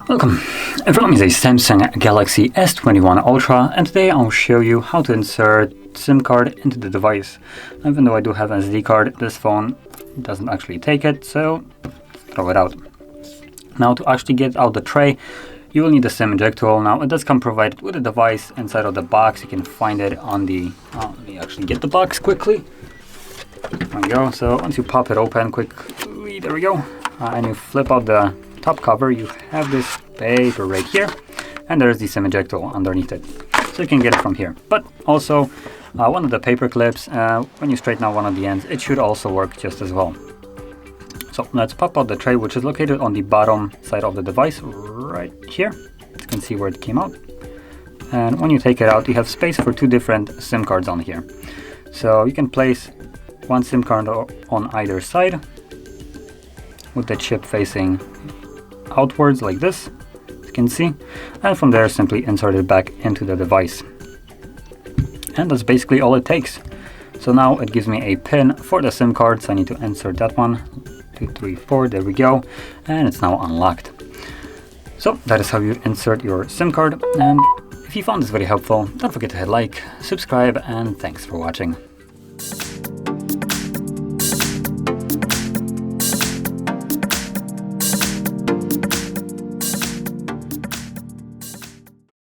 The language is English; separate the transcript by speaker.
Speaker 1: Welcome. In front of me is a Samsung Galaxy S21 Ultra, and today I'll show you how to insert SIM card into the device. Even though I do have an SD card, this phone doesn't actually take it, so throw it out. Now, to actually get out the tray, you will need the SIM eject tool. Now, it does come provided with a device inside of the box. You can find it on the, let me actually get the box quickly. There we go. So once you pop it open quickly, there we go, and you flip out the top cover, you have this paper right here, and there's the SIM eject tool underneath it, so you can get it from here. But also one of the paper clips, when you straighten out one of the ends, it should also work just as well. So let's pop out the tray, which is located on the bottom side of the device right here. You can see where it came out, and when you take it out, you have space for two different SIM cards on here. So you can place one SIM card on either side with the chip facing outwards like this, as you can see, and from there simply insert it back into the device. And that's basically all it takes. So now it gives me a pin for the SIM card, so I need to insert that one. 2, 3, 4, there we go, and it's now unlocked. So that is how you insert your SIM card, and if you found this very helpful, don't forget to hit like, subscribe, and thanks for watching.